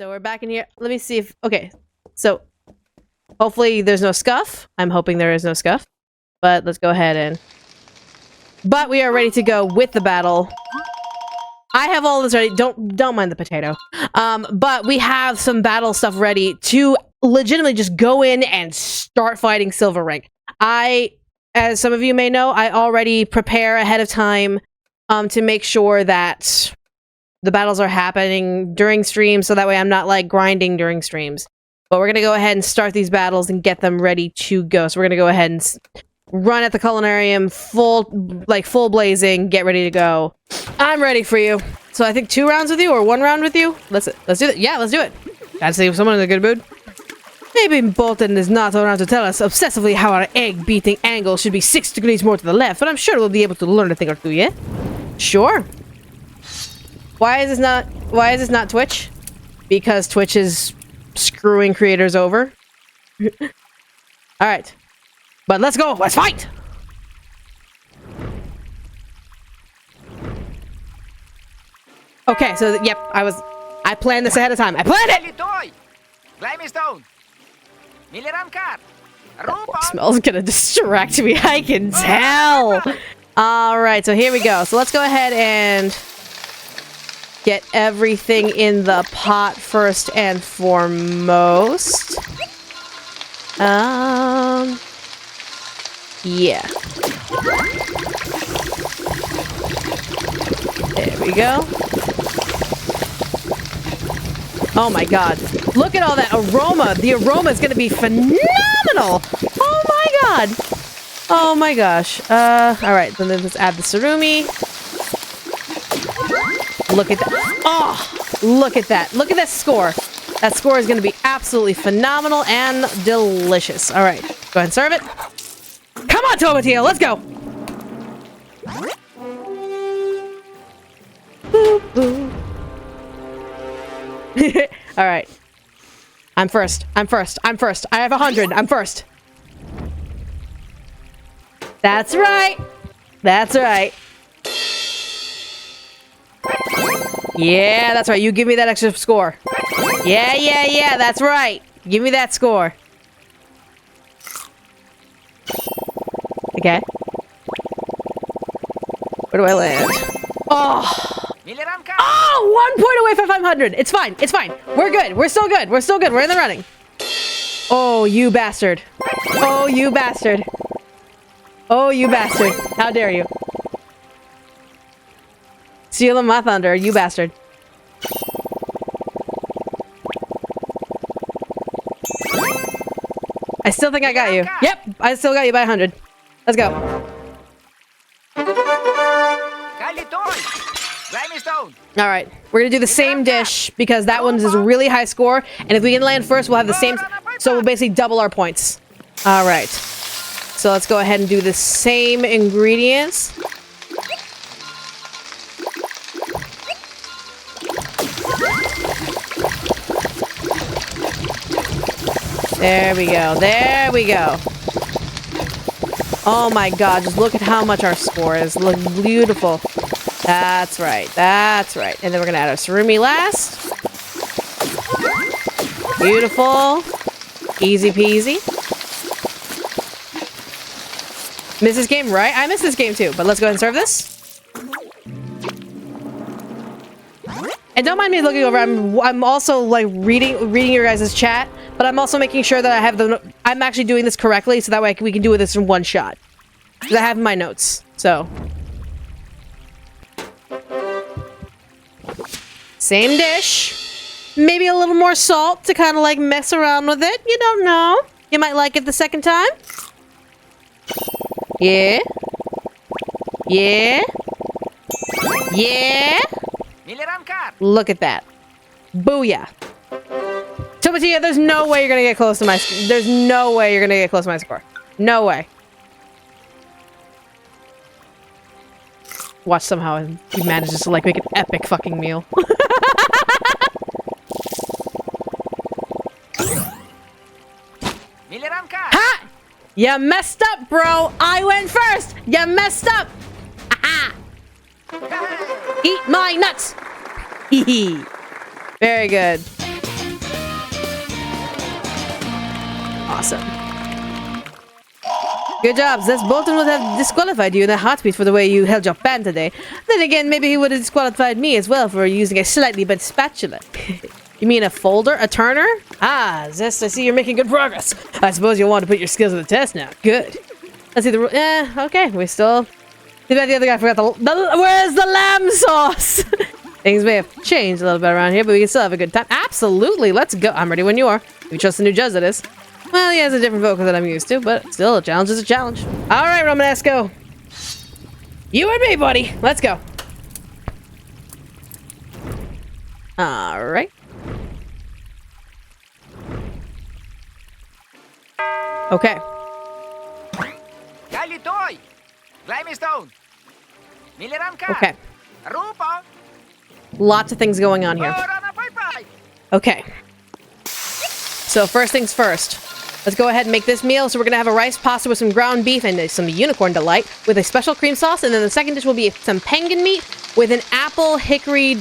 So we're back in here. Let me see if... Okay. So, hopefully there's no scuff. I'm hoping there is no scuff. But let's go ahead and... But we are ready to go with the battle. I have all this ready. Don't mind the potato. But we have some battle stuff ready to legitimately just go in and start fighting Silver Rank. As some of you may know, I already prepare ahead of time to make sure that the battles are happening during streams, so that way I'm not like grinding during streams. But we're gonna go ahead and start these battles and get them ready to go. So we're gonna go ahead and run at the Culinarium full blazing, get ready to go. I'm ready for you. So I think 2 rounds with you or 1 round with you? Let's do it. Yeah, let's do it. Gotta see if someone in a good mood. Maybe Bolton is not around to tell us obsessively how our egg beating angle should be 6 degrees more to the left, but I'm sure we'll be able to learn a thing or two, yeah? Sure. Why is this not Twitch? Because Twitch is screwing creators over. Alright. But let's go! Let's fight! Okay, so yep, I planned this ahead of time. I planned it! Smell's gonna distract me, I can tell! Alright, so here we go. So let's go ahead and get everything in the pot first and foremost. Yeah. There we go. Oh my god. Look at all that aroma. The aroma is going to be phenomenal. Oh my god. Oh my gosh. Alright, then let's add the surumi. Look at that. Oh, look at that. Look at that score. That score is going to be absolutely phenomenal and delicious. Alright, go ahead and serve it. Come on, Tomatillo, let's go. Alright. I'm first. I have 100. I'm first. That's right. That's right. Yeah, that's right. You give me that extra score. Yeah. That's right. Give me that score. Okay. Where do I land? Oh! Oh! 1 point away from 500! It's fine. It's fine. We're good. We're still good. We're still good. We're in the running. Oh, you bastard. Oh, you bastard. Oh, you bastard. How dare you. Stealing my thunder, you bastard. I still think I got you. Yep, I still got you by 100. Let's go. Alright, we're gonna do the same dish because that one is a really high score, and if we can land first, we'll have the same, so we'll basically double our points. Alright. So let's go ahead and do the same ingredients. There we go. There we go. Oh my god, just look at how much our score is. Look beautiful. That's right. That's right. And then we're going to add our surumi last. Beautiful. Easy peasy. Miss this game, right? I miss this game too, but let's go ahead and serve this. And don't mind me looking over. I'm also like reading your guys' chat, but I'm also making sure that I have I'm actually doing this correctly, so that way we can do this in one shot. Because I have my notes, so. Same dish. Maybe a little more salt to kind of like mess around with it. You don't know. You might like it the second time. Yeah. Yeah. Yeah. Look at that. Booyah. Tomatillo, there's no way you're gonna get close to my... There's no way you're gonna get close to my score. No way. Watch somehow he manages to like make an epic fucking meal. Ha! You messed up, bro! I went first! You messed up! Aha! Eat my nuts! Hee hee. Very good. Awesome. Good job. Zest Bolton would have disqualified you in a heartbeat for the way you held your pan today. Then again, maybe he would have disqualified me as well for using a slightly bent spatula. You mean a folder? A turner? Ah, Zest, I see you're making good progress. I suppose you'll want to put your skills to the test now. Good. Let's see the... okay. We still... Too bad the other guy forgot the... Where's the lamb sauce? Things may have changed a little bit around here, but we can still have a good time. Absolutely. Let's go. I'm ready when you are. We trust the new judge, that is. Well, he has a different vocal than I'm used to, but still, a challenge is a challenge. All right, Romanesco. You and me, buddy. Let's go. All right. Okay. Okay. Lots of things going on here. Okay. So first things first. Let's go ahead and make this meal. So we're going to have a rice pasta with some ground beef and some unicorn delight with a special cream sauce. And then the second dish will be some penguin meat with an apple hickory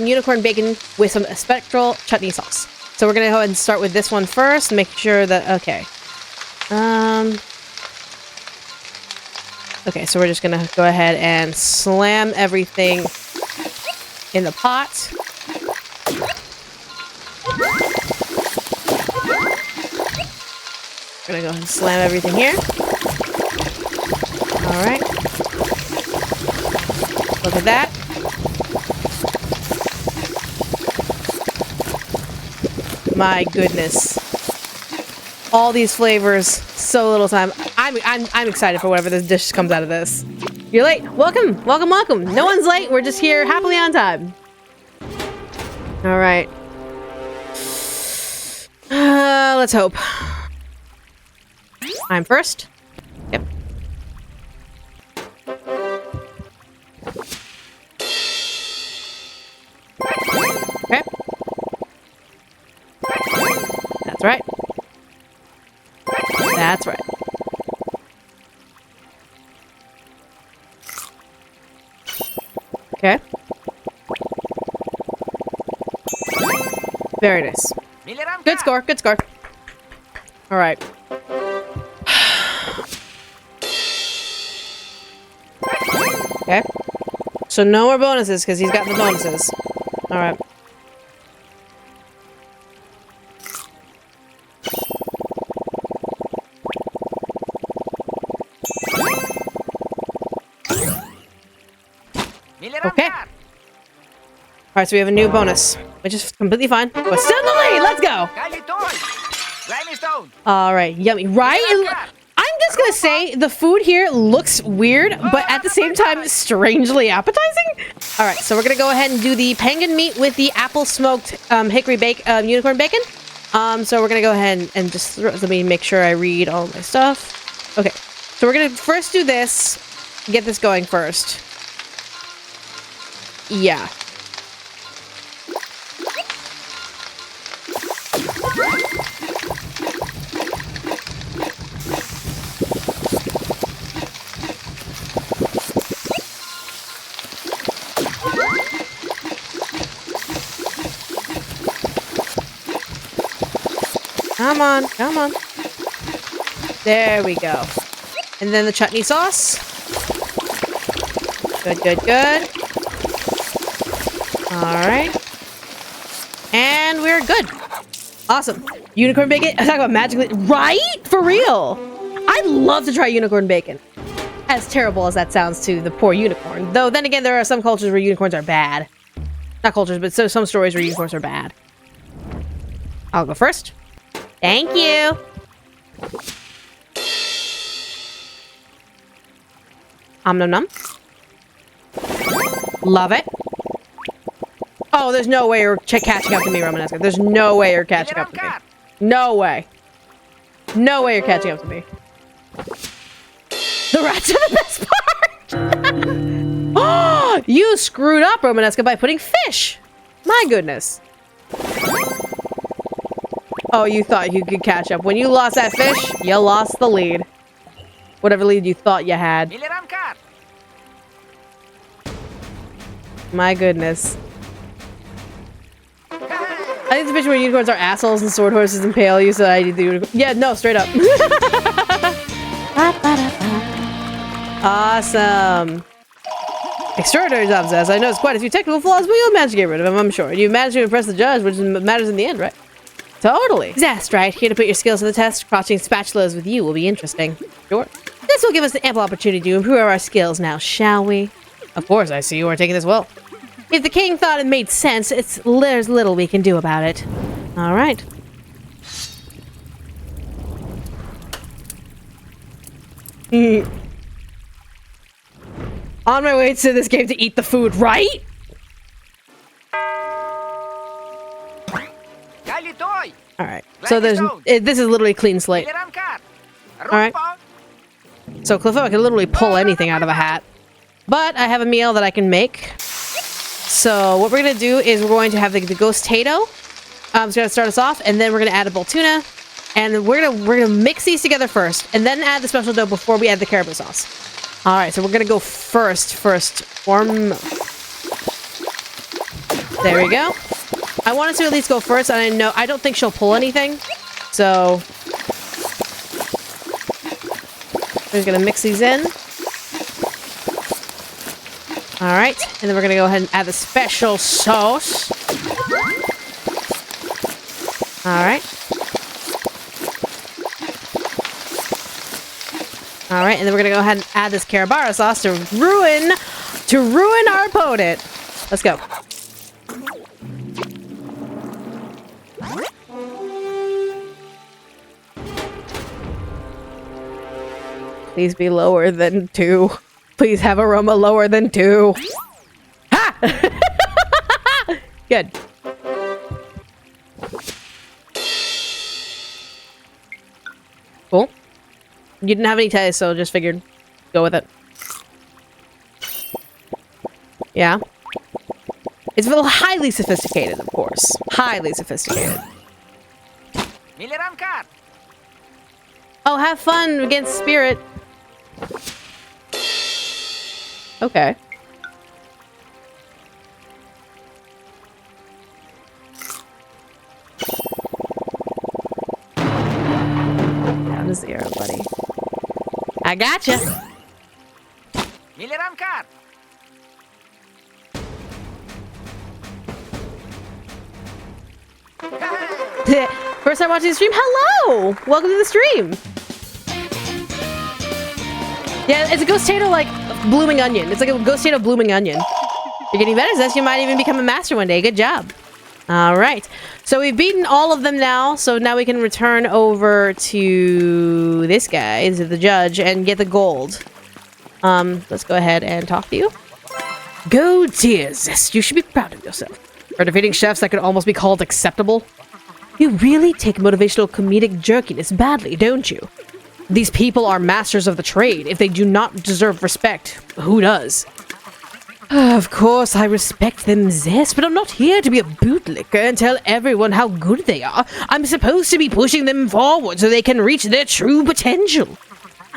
unicorn bacon with some spectral chutney sauce. So we're going to go ahead and start with this one first. Make sure that... Okay. Okay, so we're just going to go ahead and slam everything in the pot. We're gonna go ahead and slam everything here. Alright. Look at that. My goodness. All these flavors, so little time. I'm excited for whatever this dish comes out of this. You're late. Welcome, welcome, welcome. No one's late. We're just here happily on time. Alright. Let's hope. I'm first. Yep. Okay. That's right. That's right. Okay. Very nice. Good score, good score. Alright. Okay. So no more bonuses, because he's got the bonuses. Alright. Okay. Alright, so we have a new bonus, which is completely fine. But still in the lead! Let's go! Alright, yummy. Right? I'm just gonna say, the food here looks weird, but at the same time, strangely appetizing. Alright, so we're gonna go ahead and do the penguin meat with the apple smoked hickory unicorn bacon. So we're gonna go ahead and just, let me make sure I read all my stuff. Okay, so we're gonna first do this, get this going first. Yeah. Come on, come on. There we go. And then the chutney sauce. Good, good, good. Alright. And we're good. Awesome. Unicorn bacon? I'm talking about magically. Right? For real. I'd love to try unicorn bacon. As terrible as that sounds to the poor unicorn. Though, then again, there are some cultures where unicorns are bad. Not cultures, but some stories where unicorns are bad. I'll go first. Thank you. Nom nom. Love it. Oh, there's no way you're catching up to me, Romanesca. There's no way you're catching up to me. No way. No way you're catching up to me. The rats are the best part! Oh, you screwed up, Romanesca, by putting fish. My goodness. Oh, you thought you could catch up. When you lost that fish, you lost the lead. Whatever lead you thought you had. My goodness. like the picture where unicorns are assholes and sword horses impale you, so I need the unicorn. Yeah, no, straight up. Awesome. Extraordinary job, Zess. I noticed quite a few technical flaws, but you'll manage to get rid of them, I'm sure. You managed to impress the judge, which matters in the end, right? Totally. Zest, right? Here to put your skills to the test. Crouching spatulas with you will be interesting. Sure. This will give us an ample opportunity to improve our skills now, shall we? Of course, I see you are taking this well. If the king thought it made sense, there's little we can do about it. All right. On my way to this game to eat the food, right? Alright, so this is literally a clean slate. Alright. So Cliffo can literally pull anything out of a hat. But I have a meal that I can make. So what we're going to do is we're going to have the ghost tato. It's going to start us off, and then we're going to add a bowl tuna. And we're gonna mix these together first, and then add the special dough before we add the caribou sauce. Alright, so we're gonna go first form. There we go. I want us to at least go first, and I don't think she'll pull anything. So we're gonna mix these in. Alright, and then we're gonna go ahead and add the special sauce. Alright. Alright, and then we're gonna go ahead and add this carabara sauce to ruin our opponent. Let's go. Please be lower than 2. Please have aroma lower than 2. Ha! Good. Cool. You didn't have any taste, so just figured go with it. Yeah. It's highly sophisticated, of course. Highly sophisticated. Oh, have fun against Spirit. Okay. Down to 0, buddy. I gotcha. First time watching the stream? Hello! Welcome to the stream. Yeah, it's a ghost tato like blooming onion. It's like a ghost tato blooming onion. You're getting better, Zest. You might even become a master one day. Good job. All right. So we've beaten all of them now. So now we can return over to this guy, to the judge, and get the gold. Let's go ahead and talk to you. Go, dear Zest. You should be proud of yourself. For defeating chefs that could almost be called acceptable. You really take motivational comedic jerkiness badly, don't you? These people are masters of the trade. If they do not deserve respect, who does? Of course, I respect them, Zest, but I'm not here to be a bootlicker and tell everyone how good they are. I'm supposed to be pushing them forward so they can reach their true potential.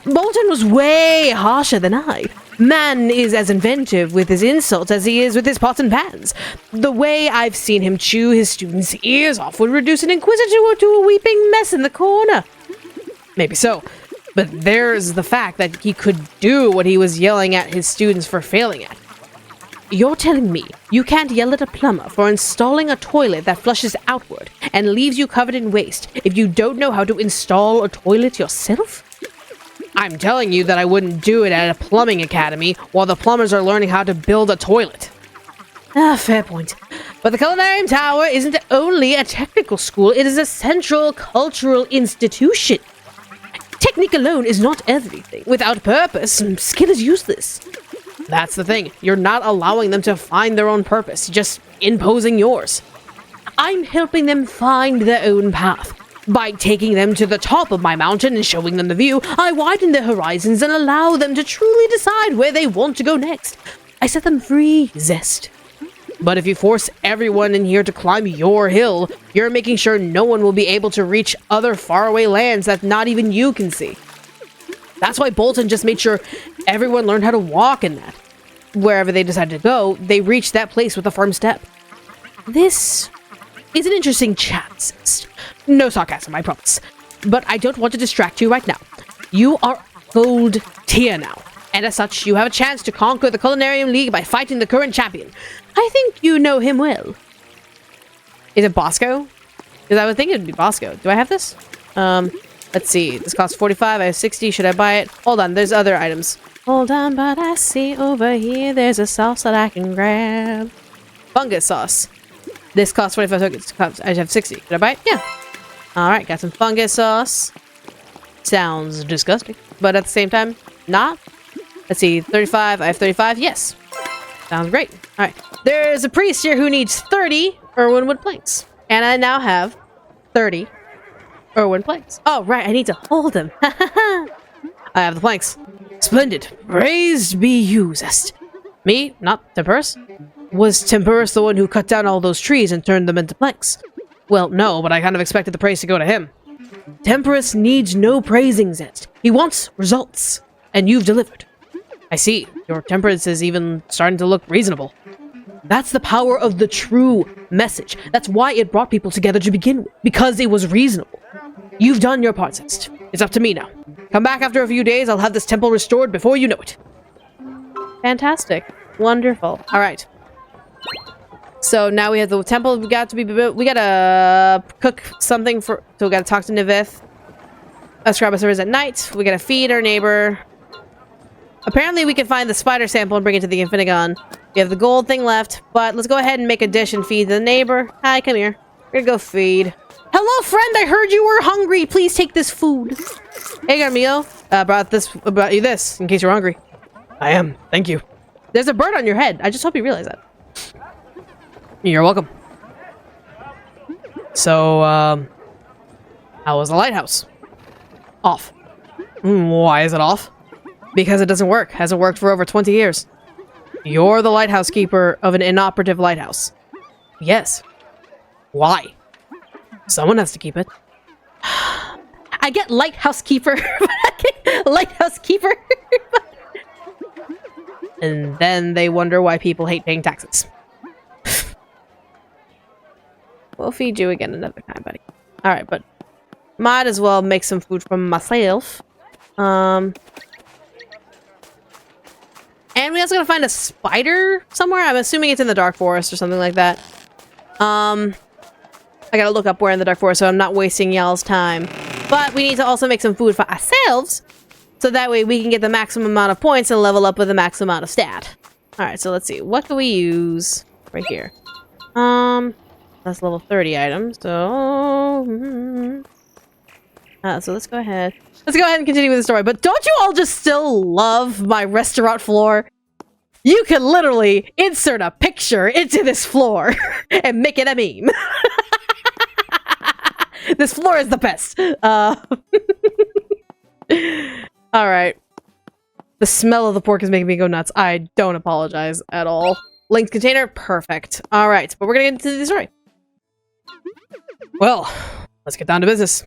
Bolton was way harsher than I. Man is as inventive with his insults as he is with his pots and pans. The way I've seen him chew his students' ears off would reduce an inquisitor to a weeping mess in the corner. Maybe so, but there's the fact that he could do what he was yelling at his students for failing at. You're telling me you can't yell at a plumber for installing a toilet that flushes outward and leaves you covered in waste if you don't know how to install a toilet yourself? I'm telling you that I wouldn't do it at a plumbing academy while the plumbers are learning how to build a toilet. Ah, fair point. But the Culinary Tower isn't only a technical school, it is a central cultural institution. Technique alone is not everything. Without purpose, skill is useless. That's the thing. You're not allowing them to find their own purpose, just imposing yours. I'm helping them find their own path. By taking them to the top of my mountain and showing them the view, I widen their horizons and allow them to truly decide where they want to go next. I set them free, Zest. But if you force everyone in here to climb your hill, you're making sure no one will be able to reach other faraway lands that not even you can see. That's why Bolton just made sure everyone learned how to walk in that. Wherever they decided to go, they reached that place with a firm step. This is an interesting chance. No sarcasm, I promise. But I don't want to distract you right now. You are gold tier now, and as such, you have a chance to conquer the Culinary League by fighting the current champion. I think you know him well. Is it Bosco? Because I would think it would be Bosco. Do I have this? Let's see. This costs 45. I have 60. Should I buy it? Hold on. There's other items. Hold on, but I see over here there's a sauce that I can grab. Fungus sauce. This costs 25 tokens. I have 60. Should I buy it? Yeah. Alright, got some fungus sauce. Sounds disgusting. But at the same time, not. Let's see. 35. I have 35. Yes. Sounds great. Alright. There's a priest here who needs 30 Irwinwood planks. And I now have 30 Irwin planks. Oh, right. I need to hold them. I have the planks. Splendid. Praised be you, Zest. Me? Not Temperus? Was Temperus the one who cut down all those trees and turned them into planks? Well, no, but I kind of expected the praise to go to him. Temperus needs no praising, Zest. He wants results. And you've delivered. I see. Your temperance is even starting to look reasonable. That's the power of the true message. That's why it brought people together to begin with. Because it was reasonable. You've done your part, Zest. It's up to me now. Come back after a few days. I'll have this temple restored before you know it. Fantastic. Wonderful. All right. So now we have the temple. We gotta cook something for. So we gotta talk to Nivith. Grab us at night. We gotta feed our neighbor. Apparently, we can find the spider sample and bring it to the Infinigon. We have the gold thing left, but let's go ahead and make a dish and feed the neighbor. Hi, come here. We're gonna go feed. Hello, friend. I heard you were hungry. Please take this food. Hey, Garmio. Brought you this in case you're hungry. I am. Thank you. There's a bird on your head. I just hope you realize that. You're welcome. So, how was the lighthouse? Off. Why is it off? Because it doesn't work. Hasn't worked for over 20 years. You're the lighthouse keeper of an inoperative lighthouse. Yes. Why? Someone has to keep it. I get lighthouse keeper. Lighthouse keeper. And then they wonder why people hate paying taxes. We'll feed you again another time, buddy. Alright, but might as well make some food for myself. And we also gotta find a spider somewhere. I'm assuming it's in the Dark Forest or something like that. I gotta look up where in the Dark Forest so I'm not wasting y'all's time. But we need to also make some food for ourselves. So that way we can get the maximum amount of points and level up with the maximum amount of stat. Alright, so let's see. What can we use right here? That's level 30 item. So... so let's go ahead. Let's go ahead and continue with the story. But don't you all just still love my restaurant floor? You can literally insert a picture into this floor and make it a meme. This floor is the best. Alright. The smell of the pork is making me go nuts. I don't apologize at all. Linked container? Perfect. Alright, but we're gonna get into the story. Well, let's get down to business.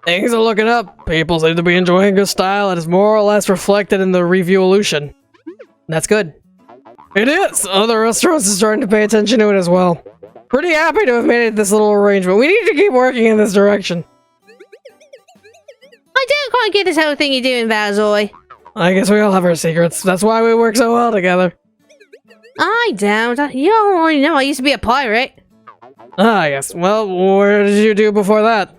Things are looking up. People seem to be enjoying good style and is more or less reflected in the review-olution. That's good. It is! Other restaurants are starting to pay attention to it as well. Pretty happy to have made this little arrangement. We need to keep working in this direction. I don't quite get this whole thing you're doing, Valzoy. I guess we all have our secrets. That's why we work so well together. I don't. You already know I used to be a pirate. Ah, yes. Well, what did you do before that?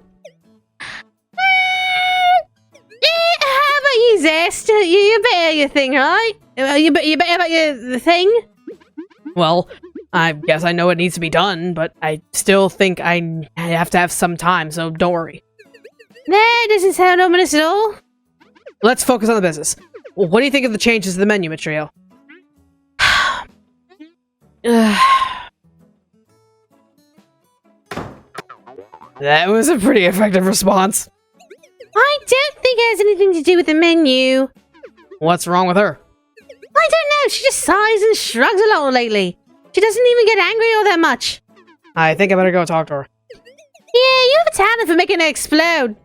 How about you, Zest? You better your thing, right? You better about the thing? Well, I guess I know it needs to be done, but I still think I have to have some time, so don't worry. That doesn't sound ominous at all. Let's focus on the business. Well, what do you think of the changes to the menu, Mitriel? That was a pretty effective response. I don't think it has anything to do with the menu. What's wrong with her? I don't know. She just sighs and shrugs a lot lately. She doesn't even get angry all that much. I think I better go talk to her. Yeah, you have a talent for making it explode.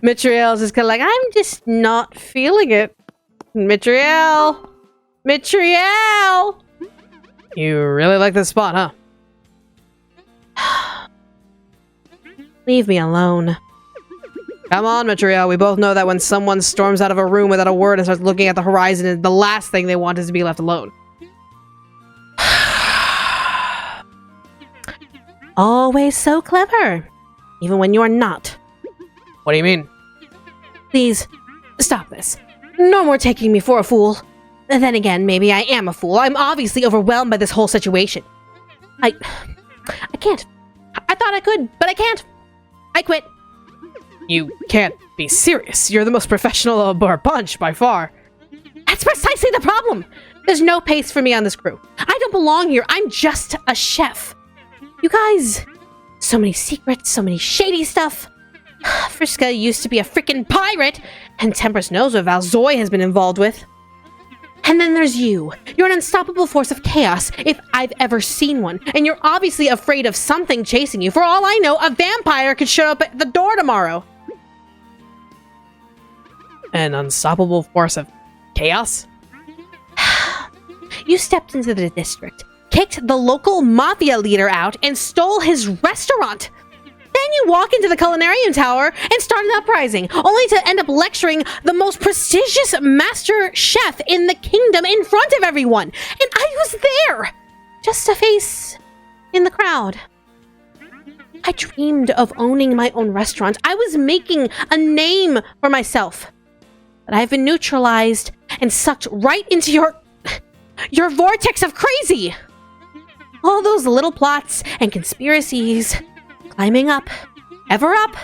Mitriel's just kind of like, I'm just not feeling it. Mitriel! Mitriel! You really like this spot, huh? Leave me alone. Come on, Michaela. We both know that when someone storms out of a room without a word and starts looking at the horizon, the last thing they want is to be left alone. Always so clever. Even when you're not. What do you mean? Please, stop this. No more taking me for a fool. Then again, maybe I am a fool. I'm obviously overwhelmed by this whole situation. I can't. I thought I could, but I can't. I quit. You can't be serious. You're the most professional of our bunch, by far. That's precisely the problem. There's no pace for me on this crew. I don't belong here. I'm just a chef. You guys, so many secrets, so many shady stuff. Friska used to be a freaking pirate, and Tempest knows what Valzoy has been involved with. And then there's you. You're an unstoppable force of chaos, if I've ever seen one. And you're obviously afraid of something chasing you. For all I know, a vampire could show up at the door tomorrow. An unstoppable force of chaos? You stepped into the district, kicked the local mafia leader out, and stole his restaurant. Then you walk into the Culinary Tower and start an uprising, only to end up lecturing the most prestigious master chef in the kingdom in front of everyone. And I was there, just a face in the crowd. I dreamed of owning my own restaurant. I was making a name for myself. But I've been neutralized and sucked right into your vortex of crazy. All those little plots and conspiracies, climbing up, ever up.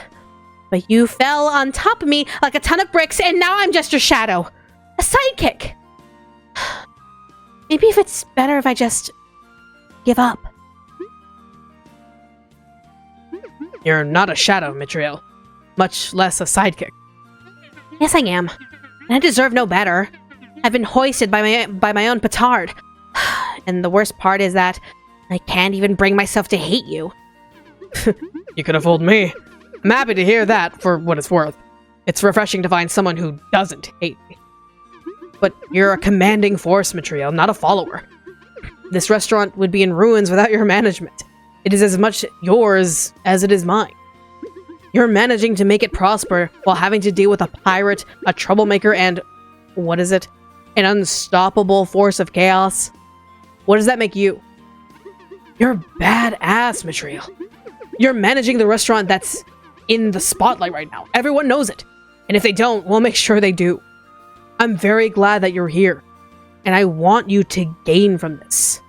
But you fell on top of me like a ton of bricks, and now I'm just your shadow. A sidekick. Maybe if it's better if I just give up. You're not a shadow, Mitriel. Much less a sidekick. Yes, I am. And I deserve no better. I've been hoisted by my own petard. And the worst part is that I can't even bring myself to hate you. You could have fooled me. I'm happy to hear that, for what it's worth. It's refreshing to find someone who doesn't hate me. But you're a commanding force, Mitriel, not a follower. This restaurant would be in ruins without your management. It is as much yours as it is mine. You're managing to make it prosper while having to deal with a pirate, a troublemaker, and... what is it? An unstoppable force of chaos? What does that make you? You're badass, Mitriel. You're managing the restaurant that's in the spotlight right now. Everyone knows it. And if they don't, we'll make sure they do. I'm very glad that you're here. And I want you to gain from this.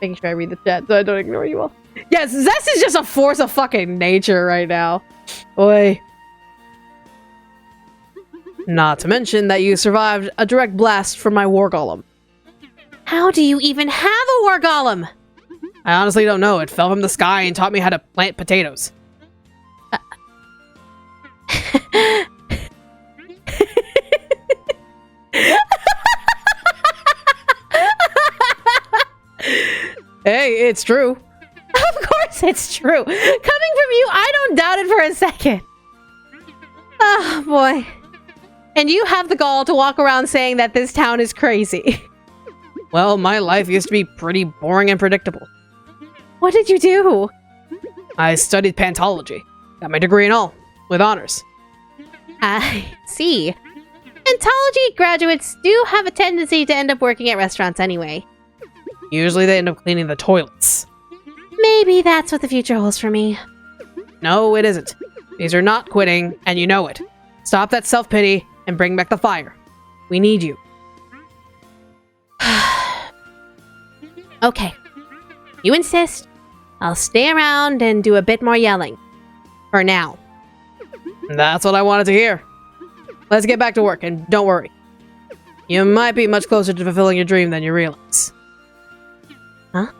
Making sure I read the chat so I don't ignore you all. Yes, Zest is just a force of fucking nature right now. Oi. Not to mention that you survived a direct blast from my war golem. How do you even have a war golem? I honestly don't know. It fell from the sky and taught me how to plant potatoes. Hey, it's true. Of course it's true. Coming from you, I don't doubt it for a second. Oh, boy. And you have the gall to walk around saying that this town is crazy. Well, my life used to be pretty boring and predictable. What did you do? I studied pantology. Got my degree and all, with honors. I see. Pantology graduates do have a tendency to end up working at restaurants anyway. Usually they end up cleaning the toilets. Maybe that's what the future holds for me. No, it isn't. These are not quitting, and you know it. Stop that self-pity and bring back the fire. We need you. Okay. You insist. I'll stay around and do a bit more yelling. For now. That's what I wanted to hear. Let's get back to work, and don't worry. You might be much closer to fulfilling your dream than you realize. Huh?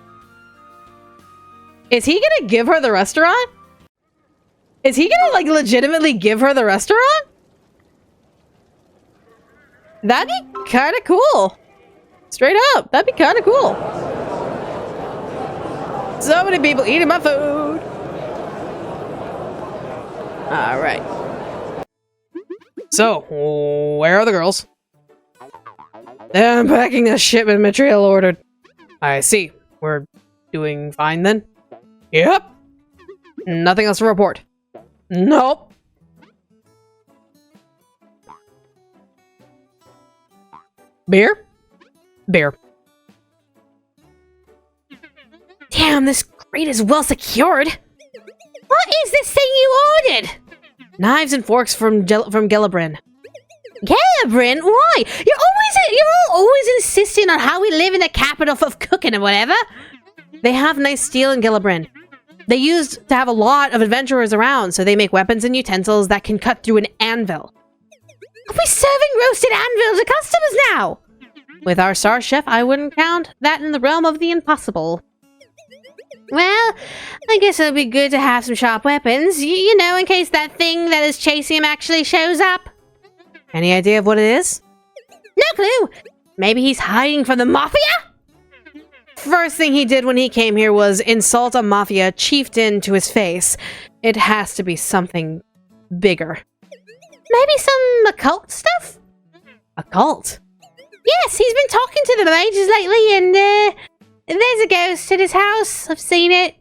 Is he gonna give her the restaurant? Is he gonna, like, legitimately give her the restaurant? That'd be kinda cool. Straight up, that'd be kinda cool. So many people eating my food. Alright. So, where are the girls? They're unpacking the shipment Mitriel ordered. I see. We're doing fine then? Yep. Nothing else to report. Nope. Beer? Beer. Damn, this crate is well secured. What is this thing you ordered? Knives and forks from Gelabrin. Gelabrin? Why? You're all always insisting on how we live in the capital of cooking and whatever. They have nice steel in Gelabrin. They used to have a lot of adventurers around, so they make weapons and utensils that can cut through an anvil. Are we serving roasted anvil to customers now? With our star chef, I wouldn't count that in the realm of the impossible. Well, I guess it'll be good to have some sharp weapons, you know, in case that thing that is chasing him actually shows up. Any idea of what it is? No clue! Maybe he's hiding from the Mafia? First thing he did when he came here was insult a Mafia chieftain to his face. It has to be something bigger. Maybe some occult stuff? Occult? Yes, he's been talking to the mages lately, and there's a ghost at his house. I've seen it.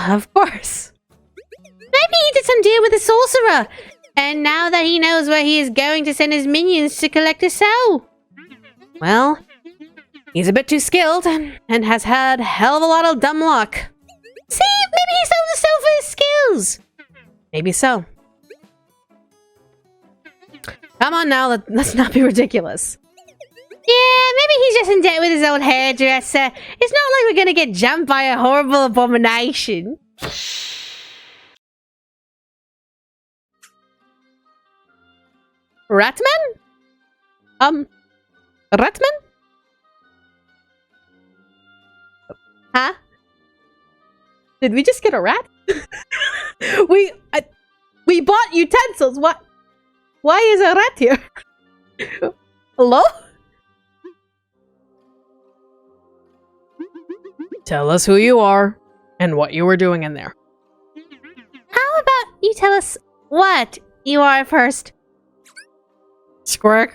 Of course. Maybe he did some deal with a sorcerer, and now that he knows where he is going to send his minions to collect his soul. Well, he's a bit too skilled, and has had a hell of a lot of dumb luck. See, maybe he sold himself for his skills. Maybe so. Come on now, let's not be ridiculous. Yeah, maybe he's just in debt with his old hairdresser. It's not like we're gonna get jumped by a horrible abomination. Ratman? Ratman? Huh? Did we just get a rat? we bought utensils. What? Why is a rat here? Hello? Tell us who you are and what you were doing in there. How about you tell us what you are first? Squeak.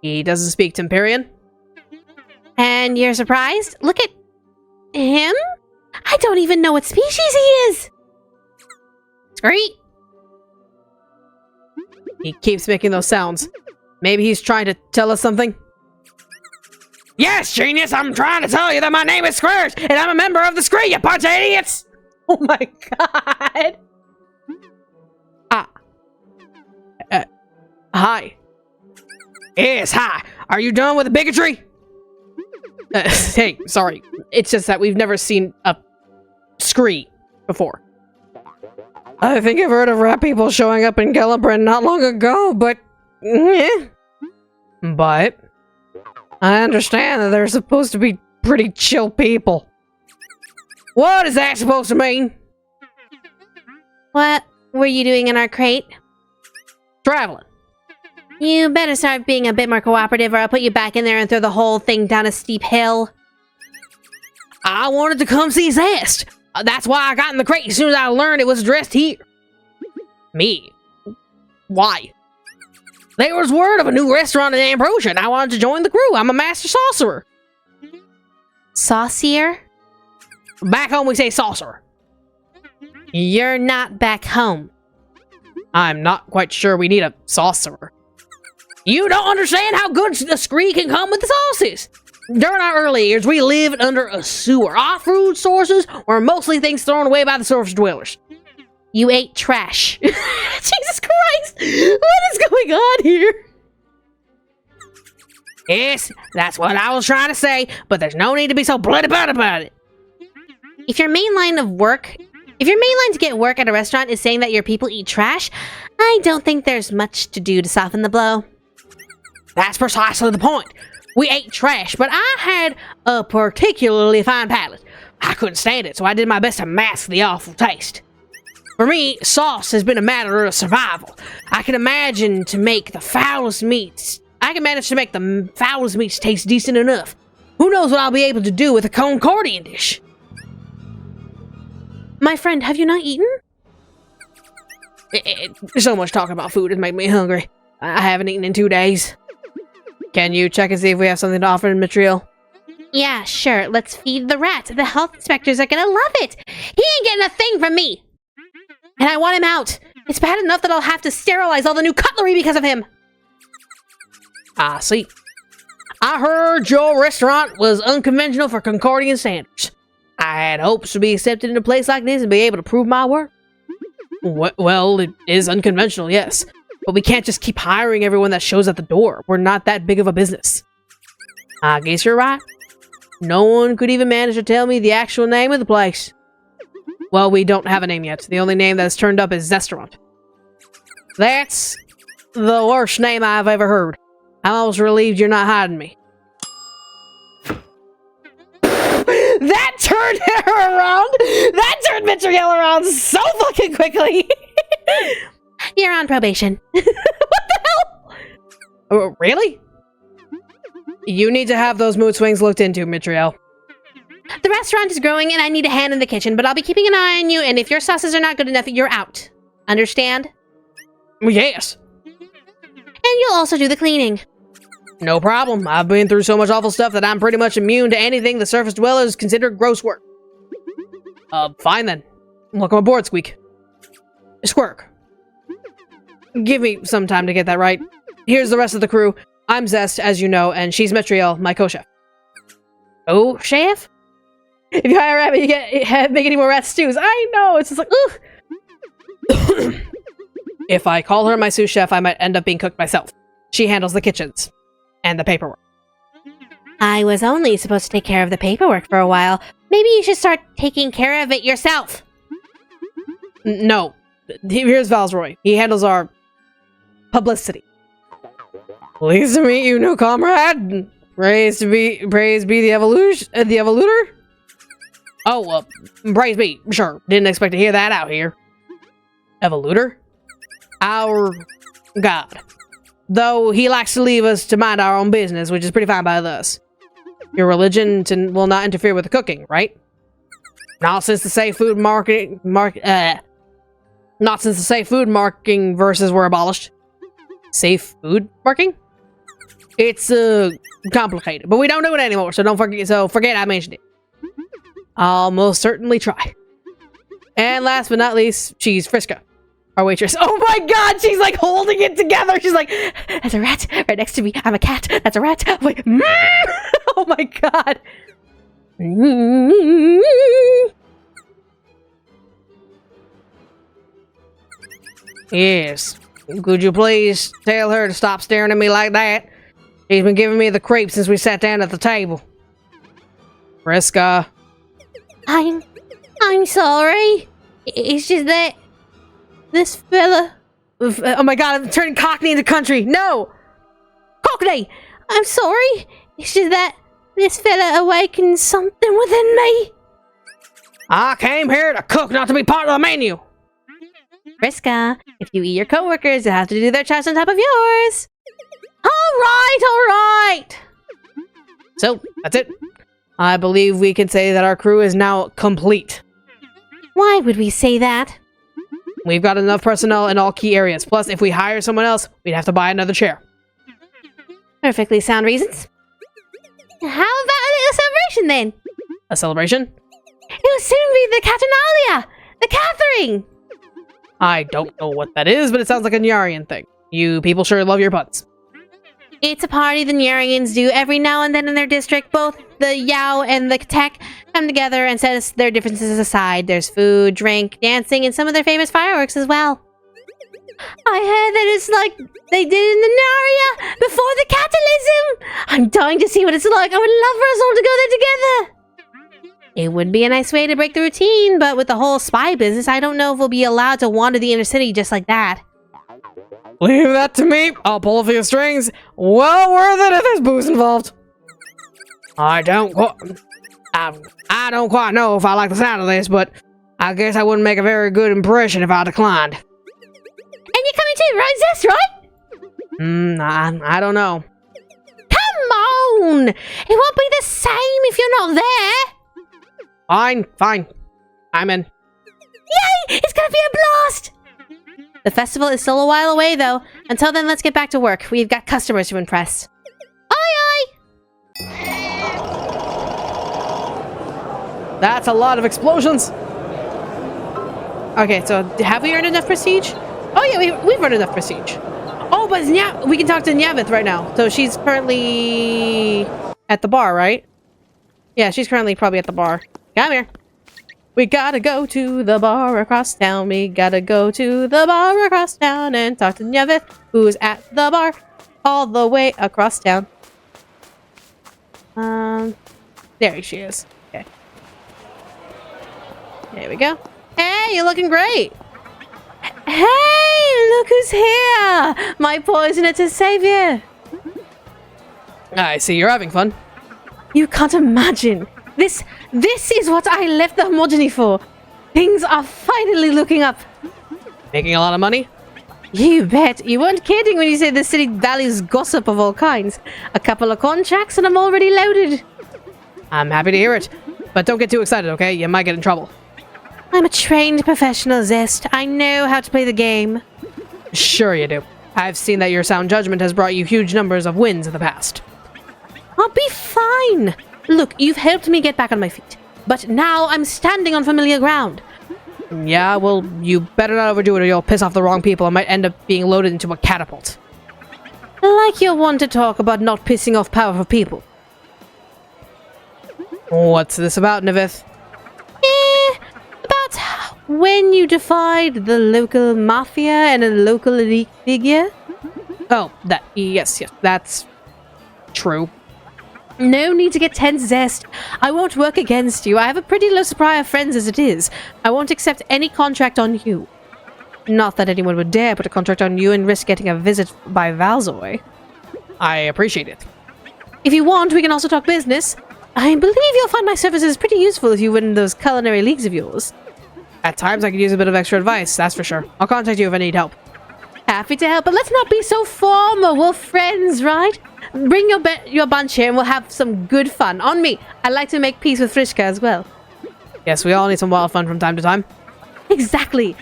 He doesn't speak Temperian. And you're surprised? Look at him? I don't even know what species he is. Squeak. He keeps making those sounds. Maybe he's trying to tell us something? Yes, genius! I'm trying to tell you that my name is Squares, and I'm a member of the Scree, you bunch of idiots! Oh my god! Hi. Yes, hi. Are you done with the bigotry? Hey, sorry. It's just that we've never seen a Scree before. I think I've heard of rat people showing up in Gelabrin not long ago, but... But... I understand that they're supposed to be pretty chill people. What is that supposed to mean? What were you doing in our crate? Traveling. You better start being a bit more cooperative or I'll put you back in there and throw the whole thing down a steep hill. I wanted to come see Zest. That's why I got in the crate as soon as I learned it was addressed here. Me? Why? There was word of a new restaurant in Ambrosia, and I wanted to join the crew. I'm a master sorcerer. Saucier? Back home we say sorcerer. You're not back home. I'm not quite sure we need a sorcerer. You don't understand how good the Scree can come with the sauces. During our early years, we lived under a sewer. Our food sources were mostly things thrown away by the surface dwellers. You ate trash. Jesus Christ! What is going on here? Yes, that's what I was trying to say, but there's no need to be so bloody about it. If your main line to get work at a restaurant is saying that your people eat trash, I don't think there's much to do to soften the blow. That's precisely the point. We ate trash, but I had a particularly fine palate. I couldn't stand it, so I did my best to mask the awful taste. For me, sauce has been a matter of survival. I can manage to make the foulest meats taste decent enough. Who knows what I'll be able to do with a Concordian dish? My friend, have you not eaten? So much talk about food has made me hungry. I haven't eaten in 2 days. Can you check and see if we have something to offer in Mitriel? Yeah, sure, let's feed the rat. The health inspectors are gonna love it. He ain't getting a thing from me. And I want him out. It's bad enough that I'll have to sterilize all the new cutlery because of him. Ah, see. I heard your restaurant was unconventional for Concordian standards. I had hopes to be accepted in a place like this and be able to prove my worth. Well, it is unconventional, yes. But we can't just keep hiring everyone that shows at the door. We're not that big of a business. I guess you're right. No one could even manage to tell me the actual name of the place. Well, we don't have a name yet. The only name that's turned up is Zesterant. That's the worst name I've ever heard. I'm almost relieved you're not hiding me. That turned her around! That turned Michaela around so fucking quickly! You're on probation. What the hell? Oh, really? You need to have those mood swings looked into, Mitriel. The restaurant is growing and I need a hand in the kitchen, but I'll be keeping an eye on you, and if your sauces are not good enough, you're out. Understand? Yes. And you'll also do the cleaning. No problem. I've been through so much awful stuff that I'm pretty much immune to anything the surface dwellers consider gross work. Fine then. Welcome aboard, Squeak. Squirk. Give me some time to get that right. Here's the rest of the crew. I'm Zest, as you know, and she's Mitriel, my co-chef. Oh, chef? If you hire a rabbit, you make any more rat stews. I know, it's just like, ugh. If I call her my sous chef, I might end up being cooked myself. She handles the kitchens. And the paperwork. I was only supposed to take care of the paperwork for a while. Maybe you should start taking care of it yourself. No. Here's Valsroy. He handles our publicity. Pleased to meet you, new comrade. Praise be the evoluter. Oh, praise be. Sure. Didn't expect to hear that out here. Evoluter? Our god. Though he likes to leave us to mind our own business, which is pretty fine by us. Your religion will not interfere with the cooking, right? Not since the safe food marketing verses were abolished. Safe food marking? It's complicated, but we don't do it anymore, so forget I mentioned it. I'll most certainly try. And last but not least, she's Friska, our waitress. Oh my god, she's like holding it together. She's like, that's a rat right next to me. I'm a cat. That's a rat. Wait. Oh my god. Yes. Could you please tell her to stop staring at me like that? She's been giving me the creeps since we sat down at the table. Friska. I'm sorry. It's just that this fella... Oh my god, I'm turning Cockney into country. No! Cockney! I'm sorry. It's just that this fella awakened something within me. I came here to cook, not to be part of the menu. Friska, if you eat your coworkers, you'll have to do their chores on top of yours. All right. So, that's it. I believe we can say that our crew is now complete. Why would we say that? We've got enough personnel in all key areas. Plus, if we hire someone else, we'd have to buy another chair. Perfectly sound reasons. How about a little celebration then? A celebration? It will soon be the Caternalia! The Catherine! I don't know what that is, but it sounds like a Nyarian thing. You people sure love your puns. It's a party the Nyarians do every now and then in their district. Both the Yao and the Katek come together and set their differences aside. There's food, drink, dancing, and some of their famous fireworks as well. I heard that it's like they did in the Naria before the catalysm. I'm dying to see what it's like. I would love for us all to go there together. It would be a nice way to break the routine, but with the whole spy business, I don't know if we'll be allowed to wander the inner city just like that. Leave that to me. I'll pull a few strings. Well worth it if there's booze involved. I don't quite know if I like the sound of this, but I guess I wouldn't make a very good impression if I declined. And you're coming too, right, Zest, right? I don't know. Come on! It won't be the same if you're not there. Fine. I'm in. Yay! It's gonna be a blast! The festival is still a while away, though. Until then, let's get back to work. We've got customers to impress. Aye, aye! That's a lot of explosions. Okay, so have we earned enough prestige? Oh yeah, we've earned enough prestige. Oh, but we can talk to Nyavith right now. So she's currently at the bar, right? Yeah, she's currently probably at the bar. Come here. We gotta go to the bar across town. We gotta go to the bar across town and talk to Nyavith, who's at the bar all the way across town. There she is. Okay. There we go. Hey, you're looking great. Hey, look who's here! My poisonator savior. I see you're having fun. You can't imagine. This is what I left the homogeny for. Things are finally looking up. Making a lot of money? You bet. You weren't kidding when you said the city values gossip of all kinds. A couple of contracts and I'm already loaded. I'm happy to hear it. But don't get too excited, okay? You might get in trouble. I'm a trained professional, Zest. I know how to play the game. Sure you do. I've seen that your sound judgment has brought you huge numbers of wins in the past. I'll be fine. Look, you've helped me get back on my feet. But now I'm standing on familiar ground. Yeah, well, you better not overdo it or you'll piss off the wrong people and might end up being loaded into a catapult. Like you're one to talk about not pissing off powerful people. What's this about, Nyavith? About when you defied the local mafia and a local elite figure. Oh, yes, that's true. No need to get tense, Zest. I won't work against you. I have a pretty low supply of friends as it is. I won't accept any contract on you. Not that anyone would dare put a contract on you and risk getting a visit by Valzoy. I appreciate it. If you want, we can also talk business. I believe you'll find my services pretty useful if you win those culinary leagues of yours. At times, I could use a bit of extra advice, that's for sure. I'll contact you if I need help. Happy to help, but let's not be so formal. We're friends, right? Bring your bunch here and we'll have some good fun. On me. I like to make peace with Frischka as well. Yes, we all need some wild fun from time to time. Exactly.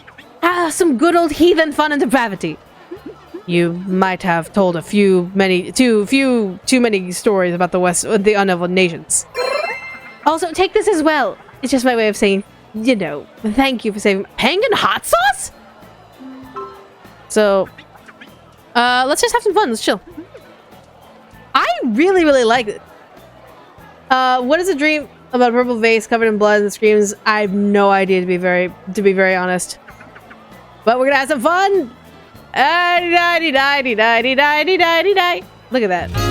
Some good old heathen fun and depravity. You might have told too many stories about the unknown nations. Also, take this as well. It's just my way of saying, you know, thank you for saving Penguin hot sauce? So, let's just have some fun. Let's chill. I really, really like it. What is a dream about a purple vase covered in blood and screams? I have no idea, to be very honest. But we're gonna have some fun. Look at that.